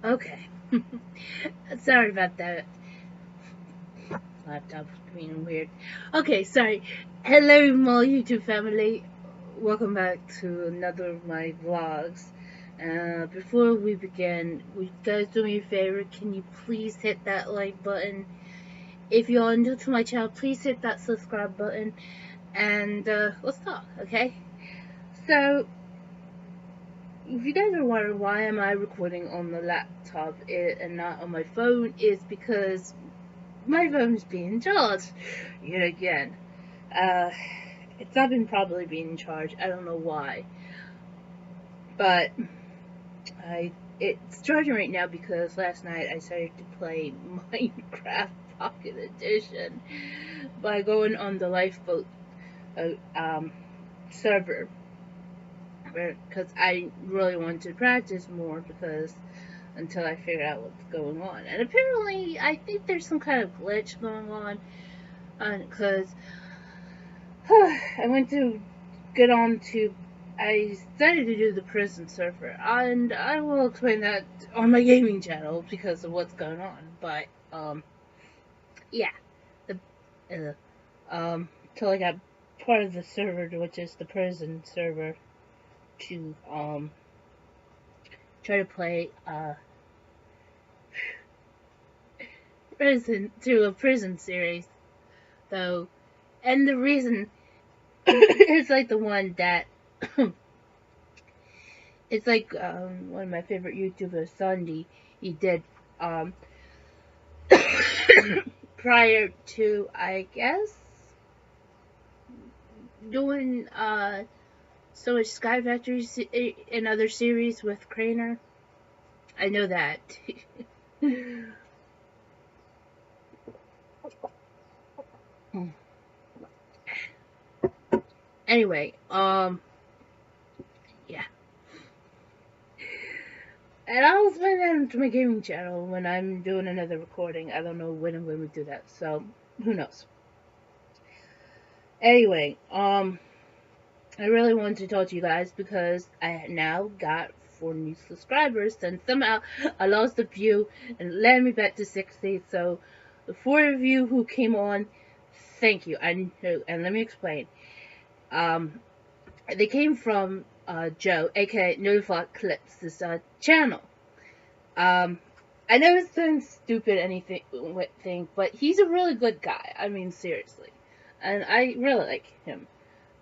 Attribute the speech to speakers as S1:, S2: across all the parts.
S1: Okay. Sorry about that. Laptop's being weird. Okay, sorry. Hello, my YouTube family. Welcome back to another of my vlogs. Before we begin, would you guys do me a favor? Can you please hit that like button? If you are new to my channel, please hit that subscribe button. And let's talk, okay? So, if you guys are wondering why am I recording on the laptop and not on my phone, is because my phone's being charged yet again. It's not been properly being charged. I don't know why, but it's charging right now because last night I started to play Minecraft Pocket Edition by going on the lifeboat server, because I really wanted to practice more because until I figured out what's going on. And apparently, I think there's some kind of glitch going on, because I went to get on to. I decided to do the prison server, and I will explain that on my gaming channel because of what's going on. But yeah, the till I got part of the server, which is the prison server, to try to play a prison series, though. And the reason it's like the one that it's like one of my favorite YouTubers, Sandy, he did prior to, I guess, doing so much Sky Factory and other series with Craner. I know that. Anyway, yeah. And I'll explain that into my gaming channel when I'm doing another recording. I don't know when I'm going to do that, so who knows. Anyway, I really wanted to talk to you guys because I now got 4 new subscribers, and somehow I lost a few and landed me back to 60. So the 4 of you who came on, thank you. And let me explain. They came from Joe, aka Notified Clips, this channel. I know it sounds stupid thing, but he's a really good guy. I mean, seriously, and I really like him.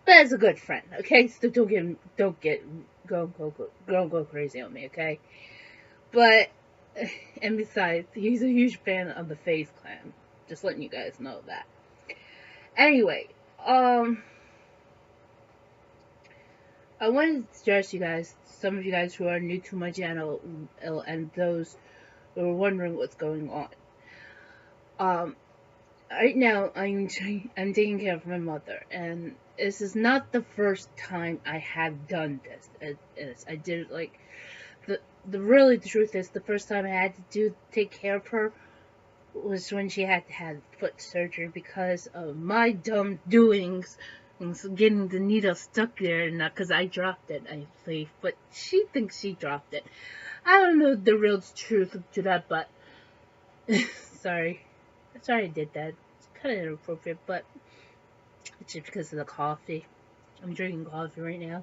S1: But as a good friend, okay? So don't go crazy on me, okay? But and besides, he's a huge fan of the FaZe Clan. Just letting you guys know that. Anyway, I wanted to suggest you guys, some of you guys who are new to my channel, and those who are wondering what's going on. Right now, I'm taking care of my mother, and this is not the first time I have done this. I did it like the truth is, the first time I had to take care of her was when she had to have foot surgery because of my dumb doings. Getting the needle stuck there, not because I dropped it, I believe, but she thinks she dropped it. I don't know the real truth to that, but sorry I did that. It's kind of inappropriate, but it's just because of the coffee. I'm drinking coffee right now.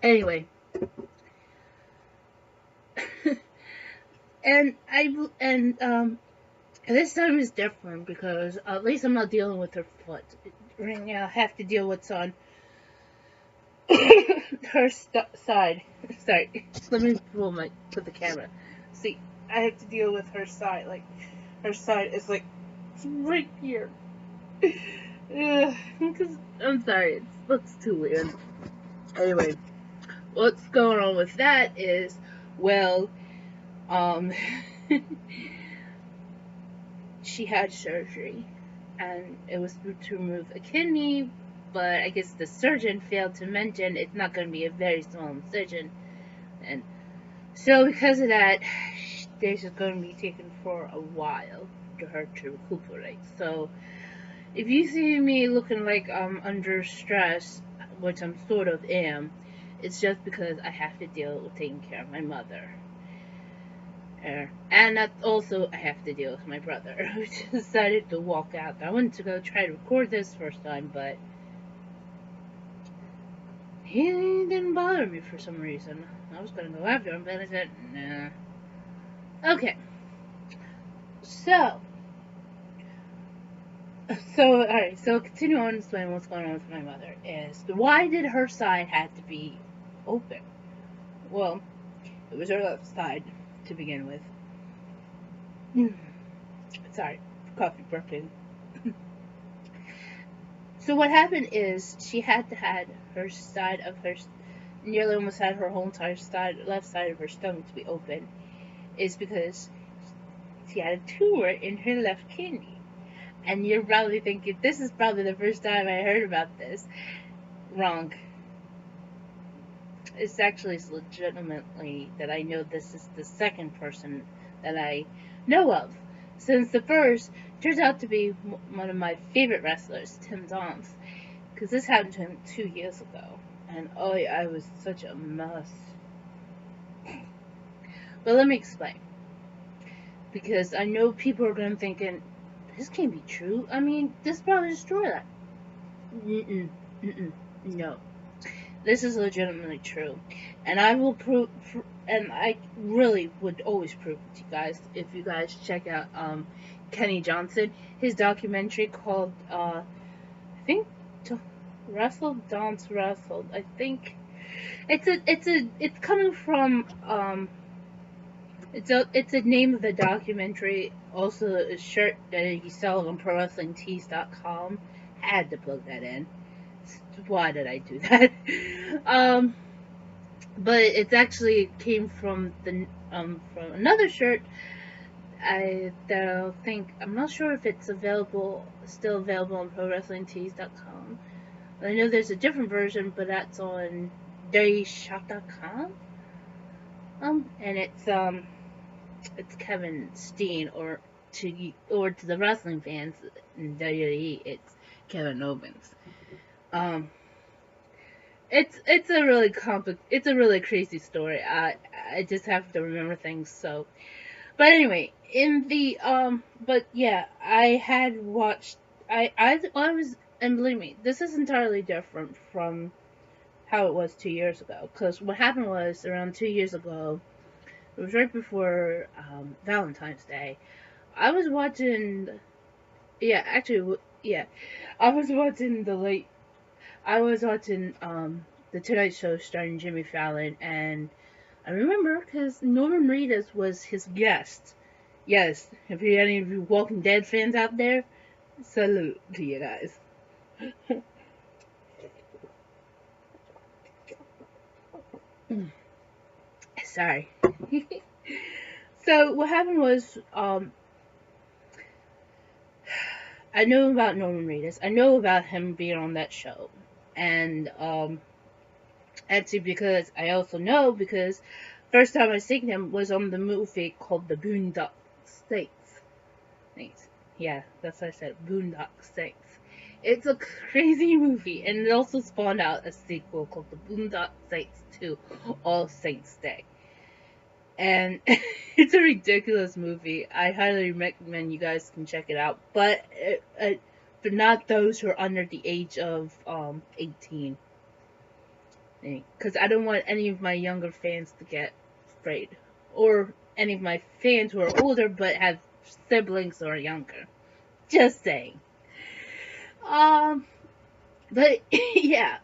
S1: Anyway, and this time is different because at least I'm not dealing with her foot. Right now, I have to deal with what's on her side. Sorry, let me put the camera. See, I have to deal with her side. Like, her side is like right here. Because I'm sorry, it looks too weird. Anyway, what's going on with that is, well, she had surgery, and it was to remove a kidney, but I guess the surgeon failed to mention it's not going to be a very small incision, and so because of that, this is going to be taken for a while for her to recuperate. So if you see me looking like I'm under stress, which I'm sort of am, It's just because I have to deal with taking care of my mother. And that also I have to deal with my brother, who decided to walk out. I wanted to go try to record this first time, but he didn't bother me for some reason. I was gonna go after him, but I said, nah. Okay. So, alright, so continue on explaining what's going on with my mother is, why did her side have to be open? Well, it was her left side to begin with. Sorry, coffee burping. So what happened is, she had to had her side of her, nearly almost had her whole entire left side of her stomach to be open, is because she had a tumor in her left kidney. And you're probably thinking, this is probably the first time I heard about this. Wrong. It's actually legitimately that I know this is the second person that I know of. Since the first turns out to be one of my favorite wrestlers, Tim Donst. Because this happened to him 2 years ago. And oh yeah, I was such a mess. But let me explain. Because I know people are going to thinking, this can't be true. I mean, this probably destroyed that. No. This is legitimately true. And I will prove, and I really would always prove it to you guys, if you guys check out Kenny Johnson, his documentary called, I think, Dance Wrestled. I think it's coming from, it's a name of the documentary, also a shirt that he sells on ProWrestlingTees.com. Had to plug that in. Why did I do that? But it actually came from from another shirt. I'm not sure if it's still available on ProWrestlingTees.com. I know there's a different version, but that's on DayShop.com. And it's Kevin Steen, or to the wrestling fans in WWE, it's Kevin Owens. It's a really crazy story. I just have to remember things. So, but anyway, but yeah, I had watched. I was, and believe me, this is entirely different from how it was 2 years ago. Because what happened was, around 2 years ago, it was right before Valentine's Day. I was watching. Yeah, actually, yeah, I was watching the Tonight Show starring Jimmy Fallon, and I remember because Norman Reedus was his guest. Yes, if you any of you Walking Dead fans out there, salute to you guys. Sorry. So what happened was, I know about Norman Reedus. I know about him being on that show, and actually, because I also know, because first time I seen him was on the movie called The Boondock Saints. Yeah, that's what I said, Boondock Saints. It's a crazy movie, and it also spawned out a sequel called The Boondock Saints 2, All Saints Day. And it's a ridiculous movie. I highly recommend you guys can check it out, but not those who are under the age of 18. Because I don't want any of my younger fans to get afraid. Or any of my fans who are older but have siblings who are younger. Just saying. But, yeah.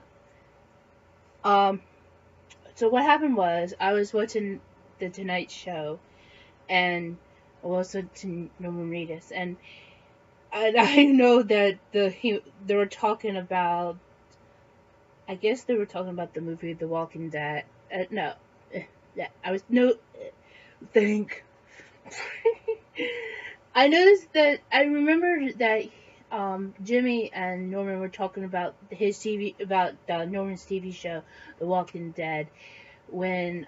S1: So what happened was, I was watching The Tonight Show, and I was watching Norman Reedus, and I know that they were talking about, I guess they were talking about the movie The Walking Dead. Think. I noticed that, I remember that Jimmy and Norman were talking about Norman's TV show, The Walking Dead, when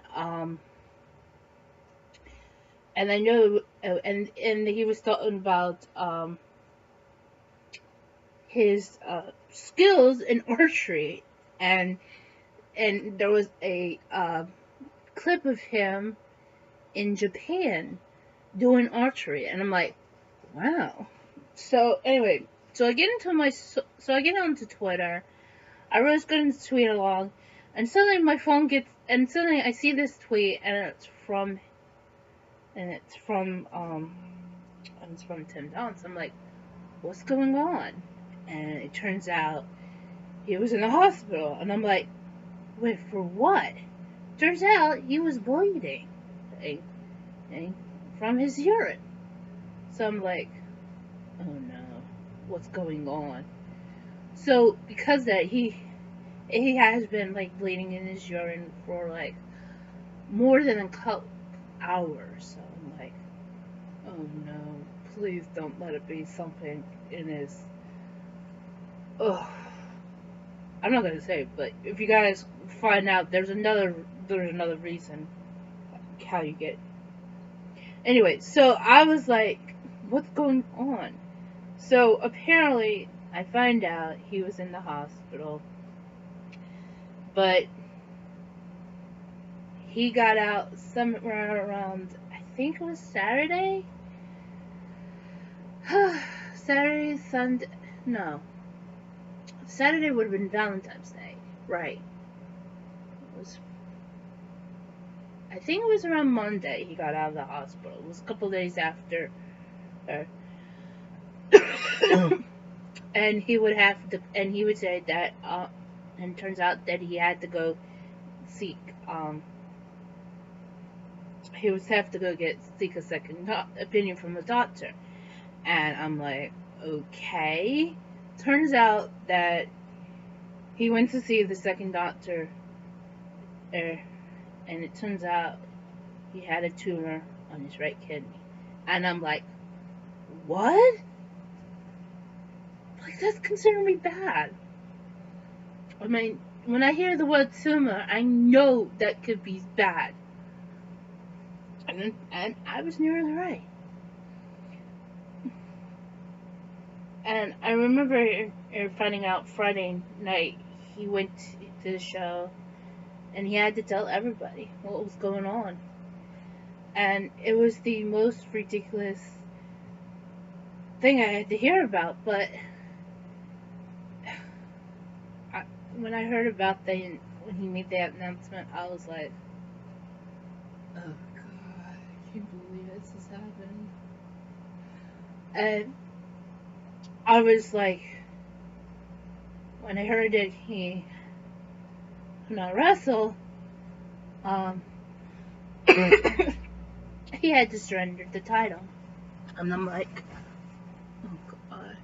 S1: and I know, and he was talking about his skills in archery, and and there was a clip of him in Japan doing archery, and I'm like, wow. So anyway, so I get onto Twitter. I was going to tweet along, and suddenly my phone suddenly I see this tweet, and it's from Tim Donst. I'm like, what's going on? And it turns out he was in the hospital, and I'm like, wait, for what? Turns out he was bleeding, from his urine. So I'm like, oh no, what's going on? So because that he has been like bleeding in his urine for like more than a couple hours. So I'm like, oh no, please don't let it be something in his. Ugh. I'm not gonna say, but if you guys find out, there's another reason how you get. Anyway, so I was like, what's going on? So apparently, I find out he was in the hospital, but he got out somewhere around, I think it was Saturday? Saturday, Sunday, no. Saturday would have been Valentine's Day, right. I think it was around Monday he got out of the hospital. It was a couple days after her. And he would say that, and it turns out that he had to go seek, he would have to go seek a second opinion from a doctor. And I'm like, okay. Turns out that he went to see the second doctor, and it turns out he had a tumor on his right kidney. And I'm like, what? Like, that's considered me bad. I mean, when I hear the word tumor, I know that could be bad. And I was nearly right. And I remember finding out Friday night he went to the show, and he had to tell everybody what was going on. And it was the most ridiculous thing I had to hear about, but when I heard about when he made that announcement, I was like, oh god, I can't believe this is happening. And I was like, when I heard that he could not wrestle, he had to surrender the title. And I'm like, oh god.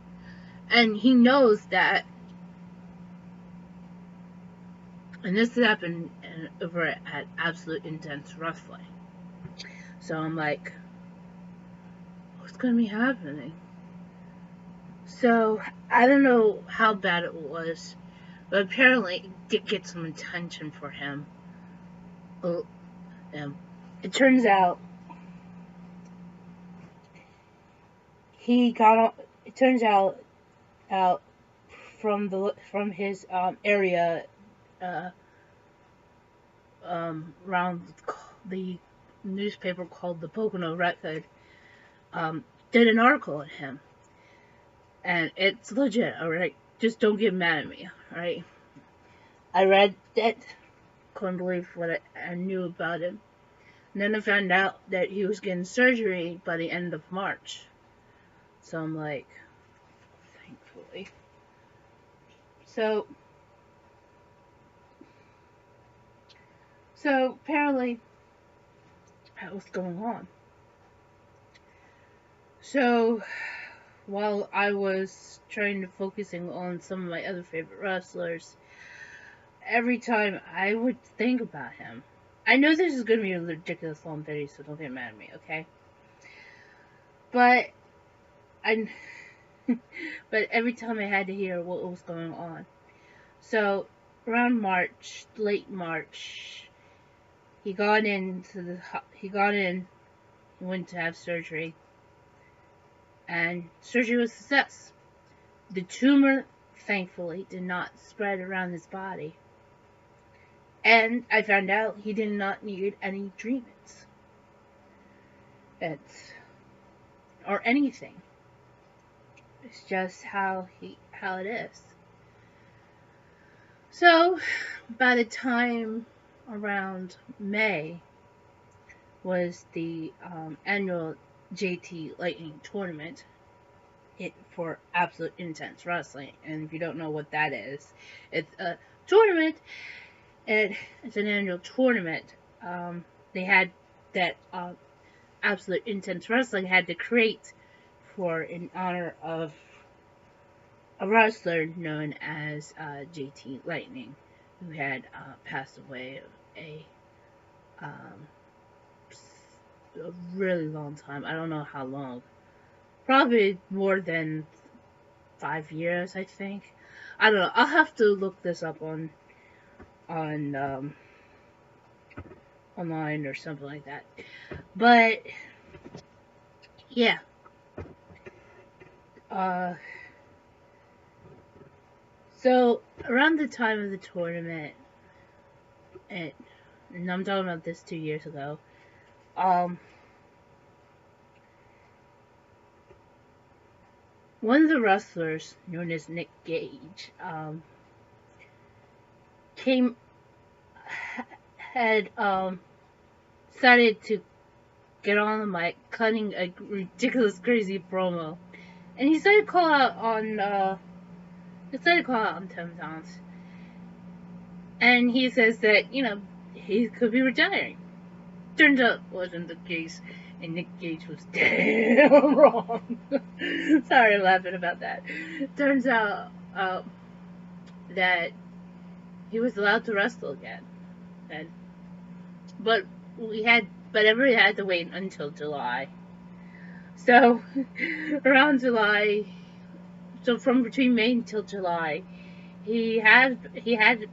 S1: And he knows that, and this happened over at Absolute Intense Wrestling. So I'm like, what's going to be happening? So I don't know how bad it was, but apparently it did get some attention for him. It turns out out from his area, around the newspaper called the Pocono Record, did an article on him, and it's legit. All right, just don't get mad at me. All right, I read it, couldn't believe what I knew about him. And then I found out that he was getting surgery by the end of March. So I'm like, thankfully. So apparently, that was going on. So while I was trying to focusing on some of my other favorite wrestlers, every time I would think about him. I know this is going to be a ridiculous long video, so don't get mad at me, okay? But but every time I had to hear what was going on. So around late March, he went to have surgery, and surgery was a success. The tumor, thankfully, did not spread around his body. And I found out he did not need any treatments. It's or anything. It's just how it is. So by the time around May was the annual JT Lightning tournament for Absolute Intense Wrestling. And if you don't know what that is, it's a tournament. It's an annual tournament. They had that Absolute Intense Wrestling had to create in honor of a wrestler known as JT Lightning, who had passed away um, a really long time. I don't know how long. Probably more than 5 years, I think. I don't know. I'll have to look this up on online or something like that. But yeah. So around the time of the tournament, and I'm talking about this 2 years ago, one of the wrestlers known as Nick Gage had decided to get on the mic, cutting a ridiculous, crazy promo, and he decided to call out on Tim Towns, and he says that he could be retiring. Turns out wasn't the case, and Nick Gage was damn wrong. Sorry, I'm laughing about that. Turns out that he was allowed to wrestle again, but everybody had to wait until July. So around July, so from between May until July, he had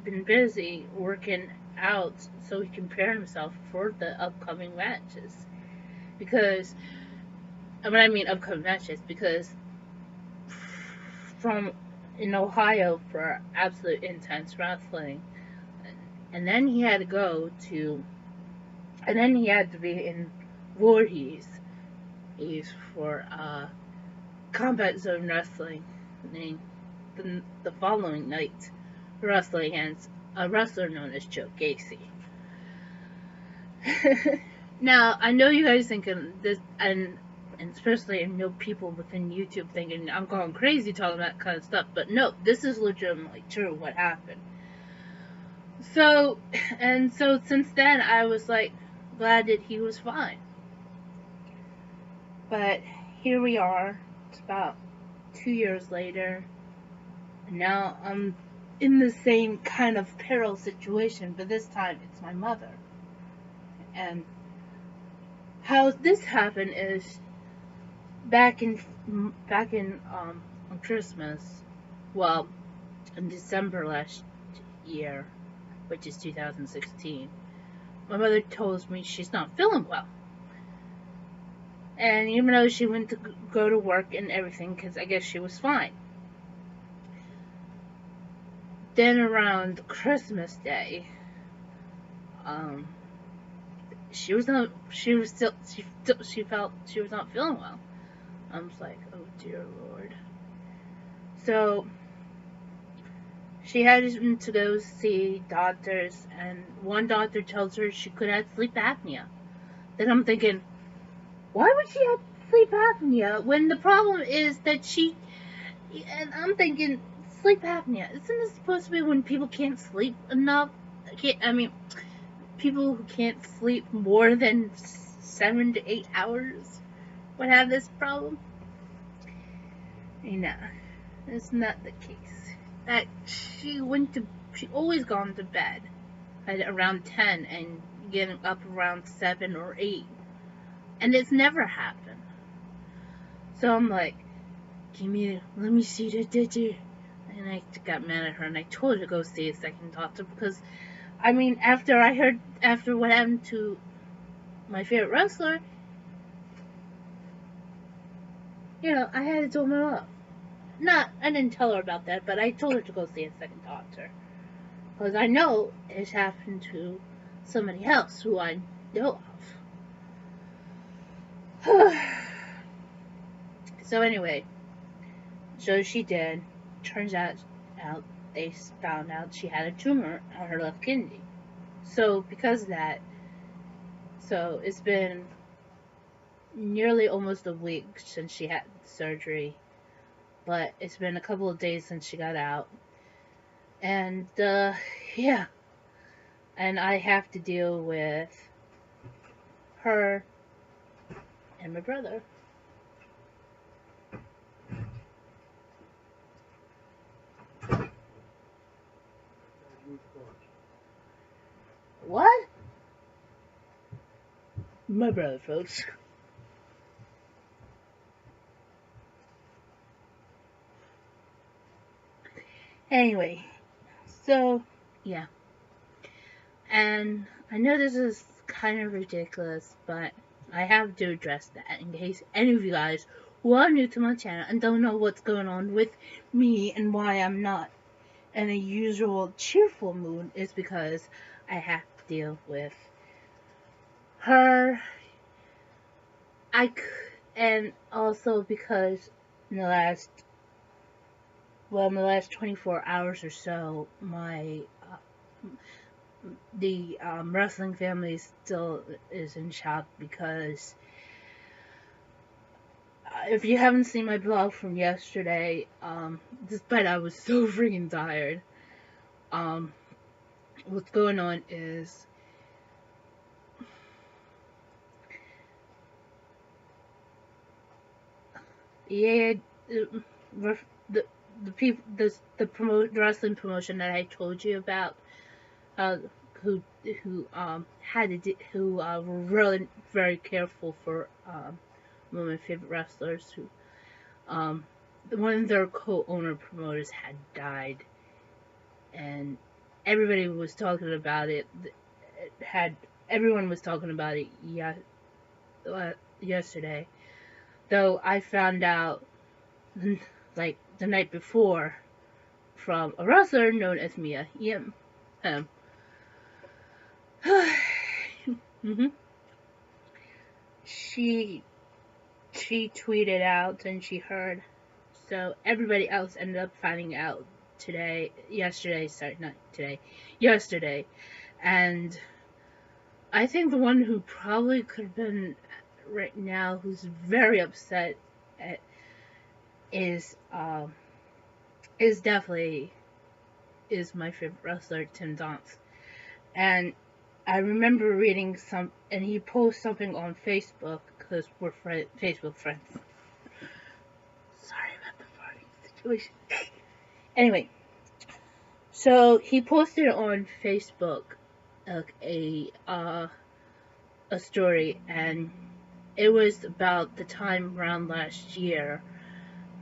S1: been busy working out so he can prepare himself for the upcoming matches. Because when I mean upcoming matches, because from in Ohio for Absolute Intense Wrestling, and then he had to be in Voorhees for Combat Zone Wrestling, the following night, wrestling against a wrestler known as Joe Gacy. Now, I know you guys thinking this, and especially I know people within YouTube thinking I'm going crazy talking that kind of stuff, but no, this is legitimately true what happened. So since then, I was like glad that he was fine. But here we are, it's about 2 years later, and now I'm in the same kind of peril situation, but this time it's my mother. And how this happened is back in on Christmas, well, in December last year, which is 2016, my mother told me she's not feeling well. And even though she went to go to work and everything, because I guess she was fine. Then around Christmas Day, she felt she was not feeling well. I was like, oh dear Lord. So she had to go see doctors, and one doctor tells her she could have sleep apnea. Then I'm thinking, why would she have sleep apnea when the problem is that and I'm thinking, sleep apnea, isn't it supposed to be when people can't sleep enough? People who can't sleep more than 7 to 8 hours would have this problem? No, it's not the case. She always gone to bed at around 10 and getting up around 7 or 8. And it's never happened. So I'm like, let me see the doctor. And I got mad at her and I told her to go see a second doctor because, after what happened to my favorite wrestler, I had to tell her off. I didn't tell her about that, but I told her to go see a second doctor. because I know it's happened to somebody else who I know of. So anyway, so she did. Turns out they found out she had a tumor on her left kidney. So because of that, so it's been nearly almost a week since she had surgery, but it's been a couple of days since she got out. And yeah, and I have to deal with her and my brother. What? My brother, folks. Anyway, so yeah. And I know this is kind of ridiculous, but I have to address that in case any of you guys who are new to my channel and don't know what's going on with me and why I'm not in a usual cheerful mood is because I have to deal with her. And also because in the last 24 hours or so, the wrestling family still is in shock because if you haven't seen my blog from yesterday, despite I was so freaking tired, um, what's going on is yeah, the people the wrestling promotion that I told you about, uh, who were really very careful for one of my favorite wrestlers who one of their co-owner promoters had died, and everybody was talking about it. Everyone was talking about it yesterday. Though I found out like the night before from a wrestler known as Mia Yim. Mm-hmm. She tweeted out and she heard. So everybody else ended up finding out yesterday. And I think the one who probably could have been right now, who's very upset at, is definitely is my favorite wrestler, Tim Donst. And I remember reading and he posted something on Facebook because we're Facebook friends. Sorry about the farting situation. Anyway, so he posted on Facebook a story, and it was about the time around last year,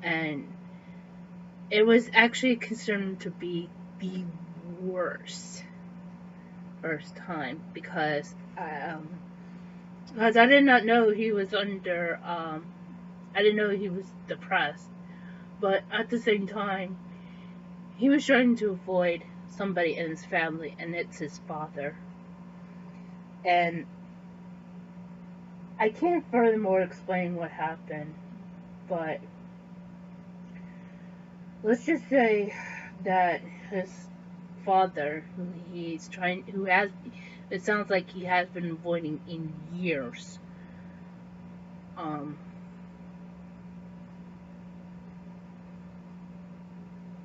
S1: and it was actually considered to be the worst first time because I did not know he was I didn't know he was depressed, but at the same time he was trying to avoid somebody in his family, and it's his father. And I can't furthermore explain what happened, but let's just say that his father, it sounds like he has been avoiding in years,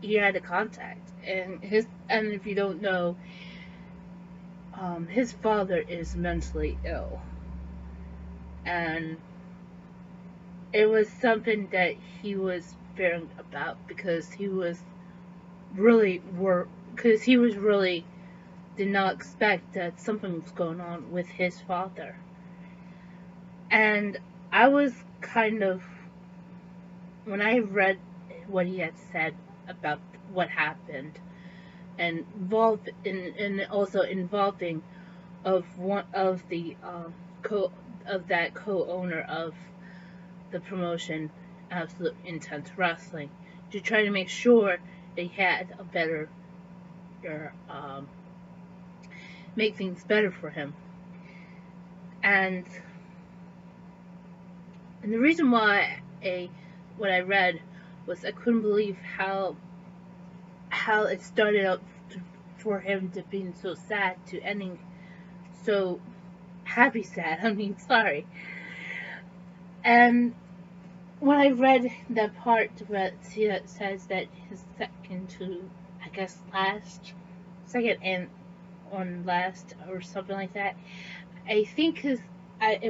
S1: he had a contact, and if you don't know, his father is mentally ill, and it was something that he was fearing about because he was really did not expect that something was going on with his father. And I was kind of, when I read what he had said about what happened, and also involving of one of the co-owner of the promotion, Absolute Intense Wrestling, to try to make sure they had a better or make things better for him. And the reason why what I read was I couldn't believe how it started out for him to being so sad to ending so happy sad. I mean, sorry. And when I read the part where it says that his second to, I guess, second and on last or something like that, I think it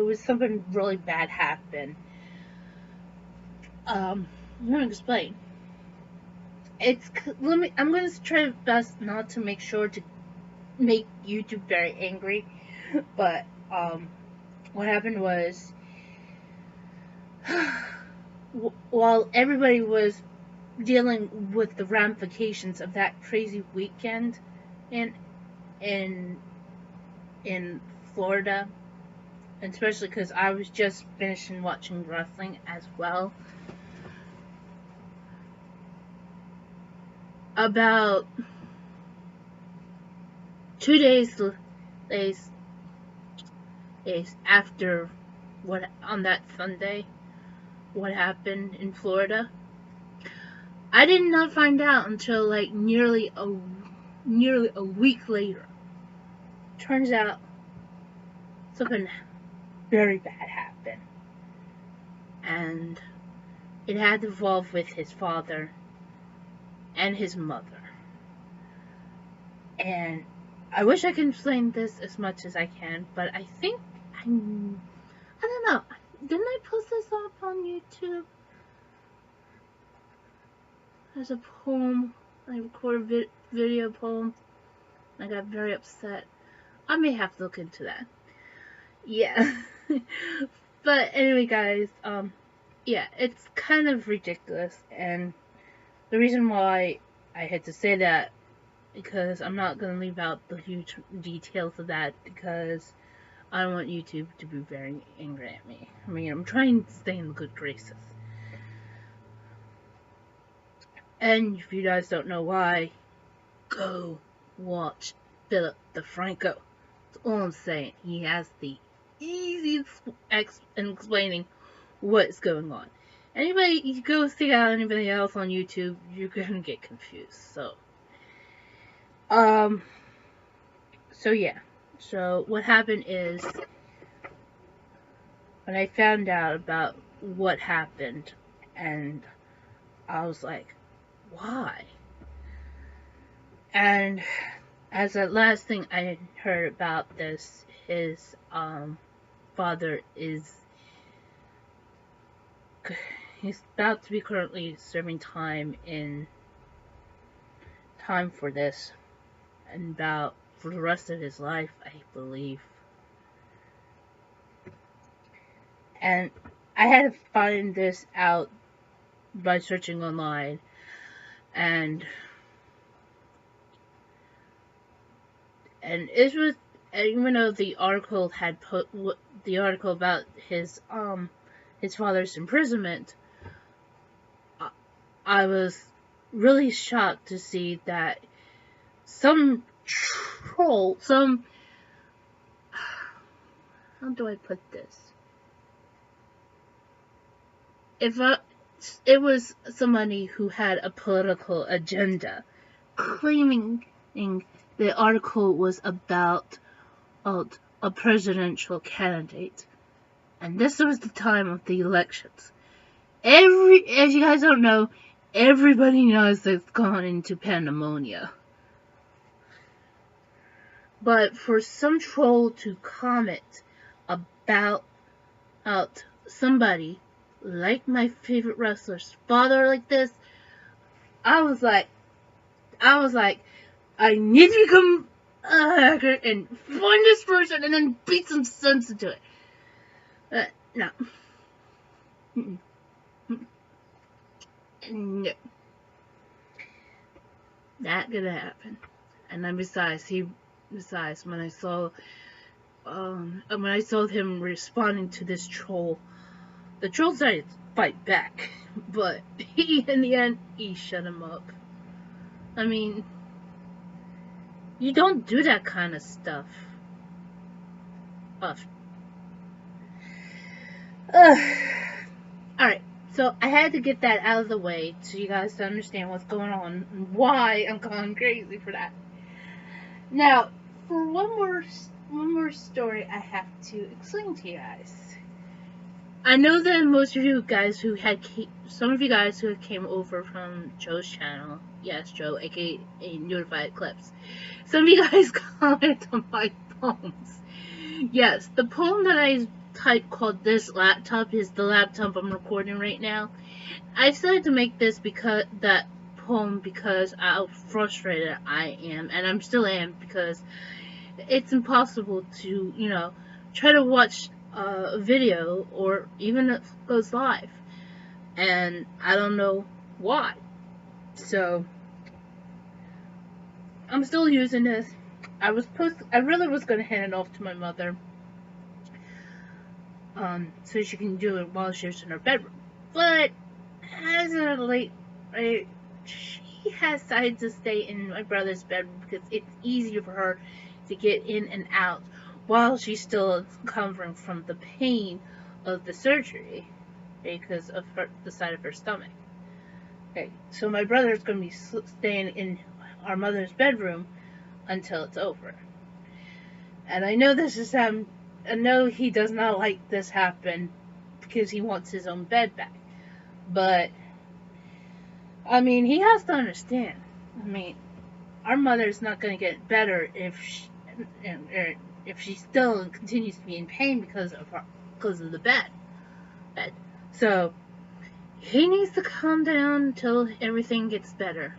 S1: was something really bad happened. I'm gonna explain. I'm gonna try best not to make sure to make YouTube very angry, but what happened was, while everybody was dealing with the ramifications of that crazy weekend in Florida, and especially because I was just finishing watching wrestling as well. About 2 days after on that Sunday, what happened in Florida, I did not find out until like nearly a week later. Turns out something very bad happened, and it had to involve with his father and his mother. And I wish I could explain this as much as I can, but I think I don't know. Didn't I post this up on YouTube? There's a poem. I recorded a video poem. I got very upset. I may have to look into that. Yeah. But anyway, guys, yeah, it's kind of ridiculous, and the reason why I had to say that, because I'm not going to leave out the huge details of that, because I don't want YouTube to be very angry at me. I mean, I'm trying to stay in good graces. And if you guys don't know why, go watch Philip DeFranco. That's all I'm saying. He has the easiest in explaining what's going on. Anybody, you go see out anybody else on YouTube, you're gonna get confused. So yeah. So what happened is, when I found out about what happened, and I was like, why? And as the last thing I heard about this, his father he's about to be currently serving time for this, and for the rest of his life, I believe. And I had to find this out by searching online, and it was, even though the article had put the article about his father's imprisonment, I was really shocked to see that some troll, how do I put this? It was somebody who had a political agenda, claiming the article was about a presidential candidate, and this was the time of the elections. As you guys don't know, everybody knows it's gone into pandemonium. But for some troll to comment about somebody like my favorite wrestler's father like this, I was like, I need to become a hacker and find this person and then beat some sense into it. No. No. Not gonna happen. And then besides, when I saw him responding to this troll, the troll started to fight back, but in the end, he shut him up. I mean, You don't do that kind of stuff. Alright, so I had to get that out of the way so you guys to understand what's going on and why I'm going crazy for that. Now, for one more story I have to explain to you guys. I know that most of you guys some of you guys who came over from Joe's channel, yes, Joe, aka Notified Clips, some of you guys comment on my poems. Yes, the poem that I typed called This Laptop is the laptop I'm recording right now. I decided to make this poem because how frustrated I am, and I'm still am, because it's impossible to, try to watch a video or even if it goes live, and I don't know why. So I'm still using this. I really was gonna hand it off to my mother, so she can do it while she's in her bedroom. But as of late, she has decided to stay in my brother's bedroom because it's easier for her to get in and out while she's still recovering from the pain of the surgery because of the side of her stomach. Okay, so my brother's going to be staying in our mother's bedroom until it's over. And I know I know he does not like this happen because he wants his own bed back. But, I mean, he has to understand. I mean, our mother's not going to get better if she still continues to be in pain because of the bed. So, he needs to calm down until everything gets better.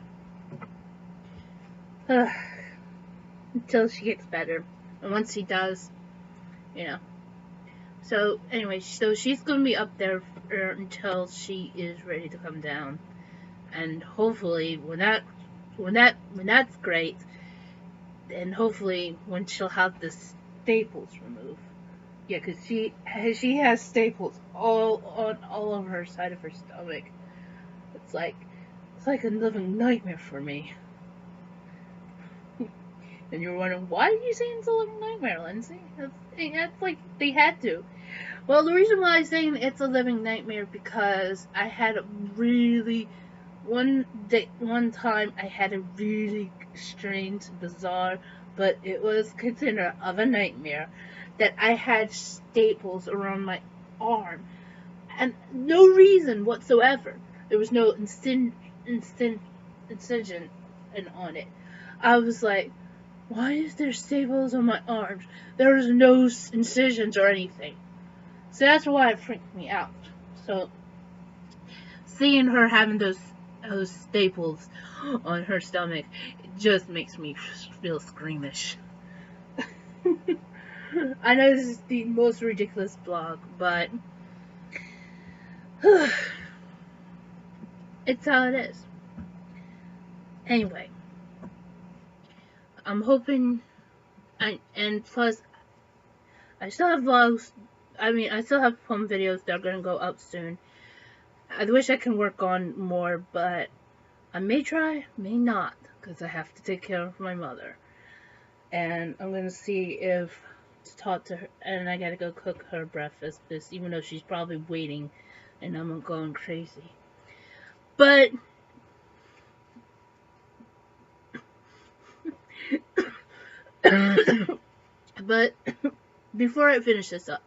S1: Until she gets better. And once he does, So, anyway, so she's going to be up there until she is ready to come down. And hopefully, when that's great, and hopefully when she'll have the staples removed. Yeah, because she has staples all over her side of her stomach. It's like a living nightmare for me. And you're wondering, why are you saying it's a living nightmare, Lindsie? That's like they had to. Well, the reason why I'm saying it's a living nightmare because I had one time I had a really strange, bizarre, but it was considered of a nightmare, that I had staples around my arm, and no reason whatsoever. There was no incision on it. I was like, why is there staples on my arms? There was no incisions or anything. So that's why it freaked me out. So seeing her having those staples on her stomach, it just makes me feel squeamish. I know this is the most ridiculous blog, but it's how it is. Anyway, I'm hoping, and plus, I still have vlogs. I still have poem videos that are gonna go up soon. I wish I can work on more, but I may try, may not, because I have to take care of my mother. And I'm gonna see if to talk to her, and I gotta go cook her breakfast, even though she's probably waiting, and I'm going crazy. But before I finish this up,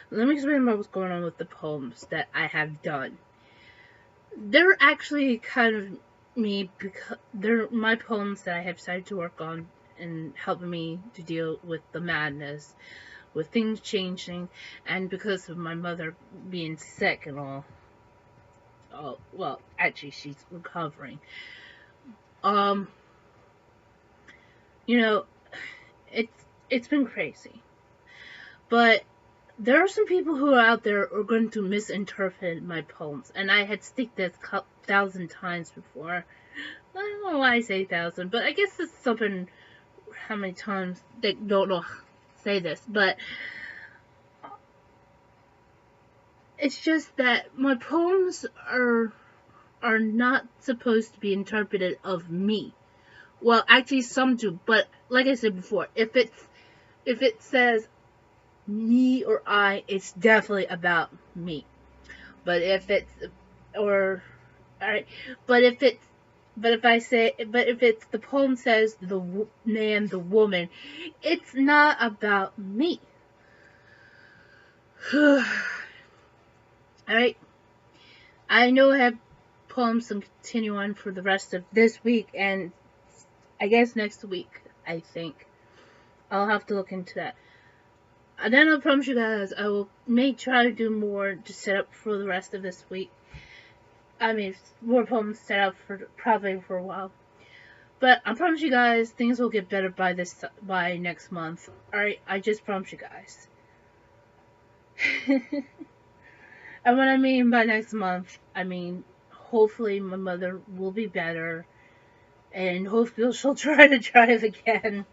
S1: let me explain what's going on with the poems that I have done. They're actually kind of me because they're my poems that I have decided to work on and helping me to deal with the madness, with things changing, and because of my mother being sick and all. Oh, well, actually, she's recovering. It's been crazy, but there are some people who are out there who are going to misinterpret my poems, and I had stated this 1,000 times before. I don't know why I say 1,000, but I guess it's something. How many times they don't know say this, but it's just that my poems are not supposed to be interpreted of me Well, actually, some do, but like I said before, if it says me or I, it's definitely about me. But if it's or alright, but if it's but if it's the poem says the man, the woman, it's not about me. Alright, I know I have poems to continue on for the rest of this week and I guess next week, I think. I'll have to look into that. And then I promise you guys I will try to do more to set up for the rest of this week. I mean, more poems set up for probably for a while. But I promise you guys things will get better by next month. Alright, I just promise you guys. And what I mean by next month, I mean hopefully my mother will be better and hopefully she'll try to drive again.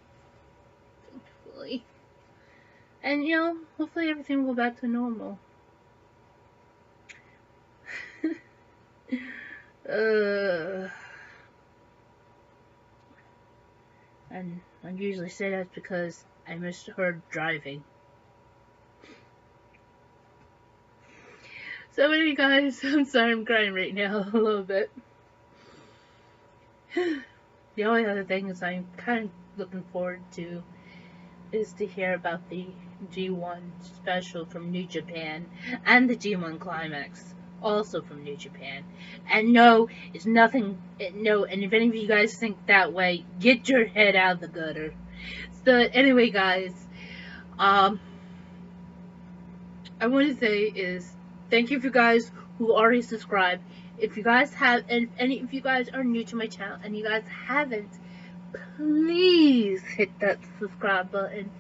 S1: Hopefully. And hopefully everything will go back to normal. And I usually say that because I missed her driving. So anyway guys, I'm sorry I'm crying right now a little bit. The only other thing is I'm kind of looking forward to is to hear about the G1 special from New Japan and the G1 Climax also from New Japan. And no, it's nothing, no, and if any of you guys think that way, get your head out of the gutter. So anyway guys, I want to say is thank you for you guys who already subscribed. If you guys have, and if you guys are new to my channel and you guys haven't, please hit that subscribe button.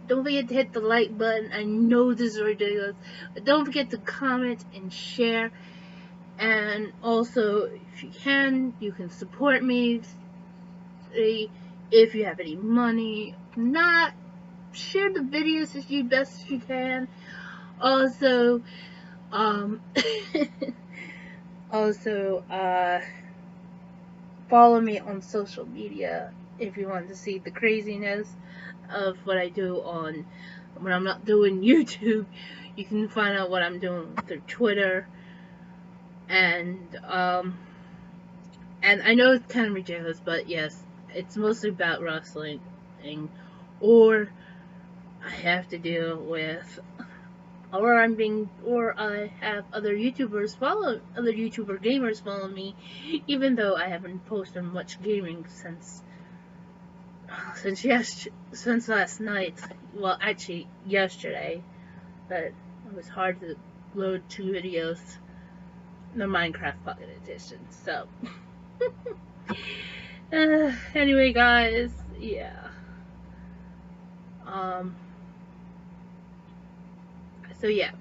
S1: Don't forget to hit the like button. I know this is ridiculous, but don't forget to comment and share. And also, if you can support me. If you have any money, not share the videos as you best as you can. Also, follow me on social media if you want to see the craziness of what I do on when I'm not doing YouTube. You can find out what I'm doing through Twitter, and I know it's kind of ridiculous, but yes, it's mostly about wrestling, or I have to deal with, or I have other YouTuber gamers follow me, even though I haven't posted much gaming since last night. Well, actually yesterday, but it was hard to load 2 videos, the Minecraft Pocket Edition. So, anyway, guys, yeah. So yeah.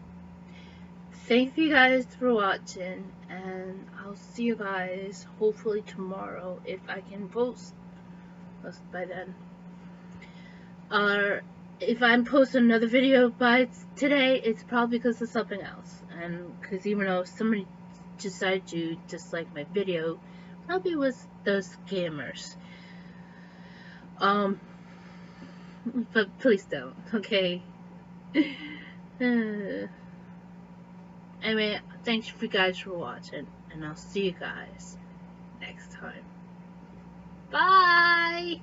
S1: Thank you guys for watching, and I'll see you guys hopefully tomorrow if I can post by then. If I'm posting another video by today, it's probably because of something else, and because even though somebody decided to dislike my video, probably was those scammers. But please don't, okay? Anyway, thanks you guys for watching, and I'll see you guys next time. Bye!